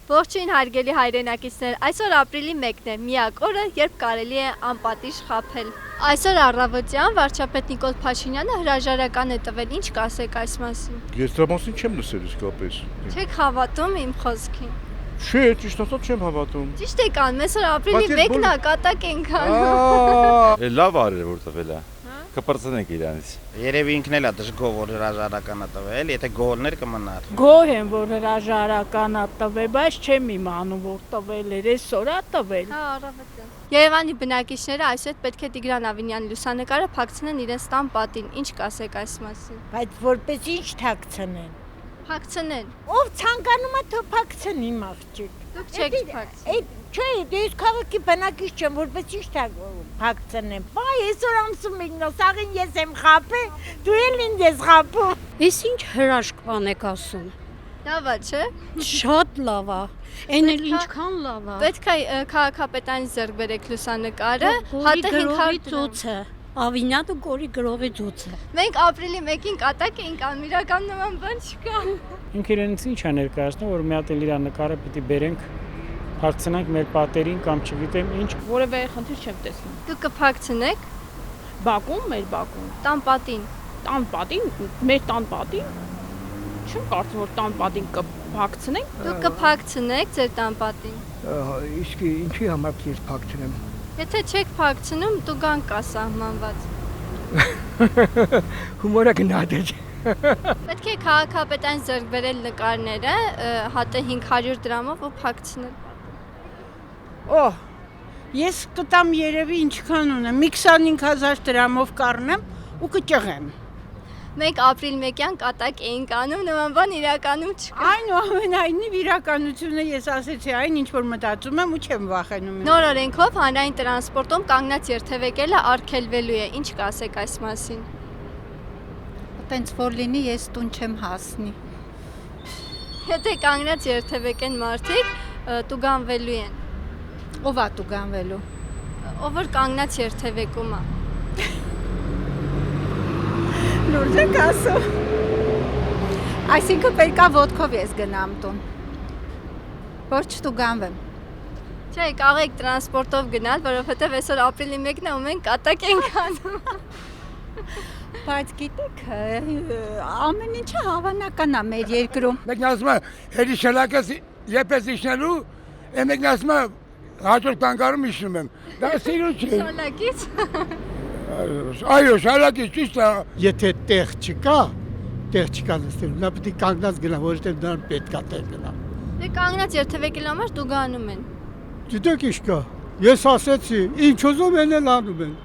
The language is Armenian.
Ողջույն հարգելի հայրենակիցներ, այսօր ապրիլի 1-ն է, միակ օրը, երբ կարելի է անպատիժ խաբել։ Այսօր առավոտյան վարչապետ Նիկոլ Փաշինյանը հրաժարական է տվել, ինչ կասեք այս մասին։ Ես դրա մասին չեմ լսել իսկապես։ Չեք հավատում իմ խոսքին։ Չէ, ճիշտ ասած չեմ հավատում։ Ճիշտ եք անում, այսօր ապրիլի 1-ն է, կատակ ենք անում։ Լավ արել որ տվել է։ Կպրծնենք իրանից։ Երևի ինքն էլ է դժգոհ որ հրաժարականը տվել, եթե գողներ կմնար։ Գոհ եմ որ հրաժարականը տվել, բայց չեմ իմանում որ տվել էր, այսօր է տվել։ Հա, առավոտյան։ Երևանի բնակիչները այսօր պետք է Տիգրան Ավինյանի լուսանկարը փակցնեն իրենց տան պատին, ինչ կասեք այս մասին։ Բայց որպես ինչ թաքցնեն։ Փակցնեն։ Ով ցանկանում է թող փակցնի իմ աղջիկ։ Դուք չեք փակցնի։ Չէ, ես քաղաքի բնակիչ չեմ, որպես ինչ փակցնեմ։ Բայ այսօր ամսում եք նո, սաղին ես եմ խաբել, դու էլ ինձ ես խաբում։ Ես ինչ հրաշքան եք ասում։ Լավ է, չէ։ Շատ լավ է։ Այն էլ ինչքան լավ է։ Պետք է քաղաքապետարանի ձեռք բերեք լուսանկարը, հատը 500 ծոցը։ Ավինյանը գորի գրողի ծոցը։ Մենք ապրիլի 1-ին կատակ էինք անում, իրական նման բան չկա։ Ինքը իրենից ինչ է ներկայացնում, որ մի հատ էլ իր նկարը պիտի բերենք, փակցնենք մեր պատերին կամ չգիտեմ ինչ։ Որևէ խնդիր չեմ տեսնում։ Դուք կփակցնեք Բակում, մեր բակում, տան պատին։ տան պատին, մեր տան պատին։ Չեմ կարծում որ տան պատին կփակցնենք։ Դուք կփակցնեք ձեր տան պատին։ Իսկ ինչի համար ես փակցնեմ։ Եթե չեք փակցնում, տուգան կա սահմանված։ Հումորը գնահատեց։ Պետք է քաղաքապետարանի ձեռք բերել նկարները, հատը 500 դրամով ու փակցնել։ Օհ, ես կտամ երևի ինչքան ունեմ, մի 25000 դրամով կառնեմ ու կճղեմ։ Մենք ապրիլ 1-յան կատակ էինք անում, նման բան իրականում չկա։ Այնուամենայնիվ իրականությունը ես ասեցի այն ինչ որ մտածում եմ ու չեմ վախենում։ Նոր օրենքով հանրային տրանսպորտում կանգնած երթևեկելը արգելվելու է, ինչ կասեք այս մասին։ Տենց որ լինի ես տուն չեմ հասնի։ Եթե կանգնած երթևեկեն մարդիկ, տուգանվելու են։ Ով է տուգանվելու։ Ով որ կանգնած երթևեկում է։ Լուրջ եք ասում։ Այսինքն պետքա ոտքով ես գնամ տուն։ Որ չտուգանվեմ։ Չէ, կարող եք տրանսպորտով գնալ, որովհետև այսօր ապրիլի 1-ն է ու մենք կատակ ենք անում։ Բայց գիտեք, ամեն ինչը հավանական է մեր երկրում։ Մեկն ասում է, հերի շալակս եպես իջնելու, մեկն ասում է, հաջորդ տանկարում իջնում եմ։ Դա սիրուն չէ։ Շալակից։ Այո, շալակից ճիշտ է։ Եթե տեղ չկա նստելու, նա պետք է կանգնած գնա, որովհետև նրան պետք է տեղ գնա։ Դե կանգնած երթևեկելու համար տուգանում են։ Գիտեք ինչ կա։ Ես ասեցի, ինչ ուզում են էլ անում են։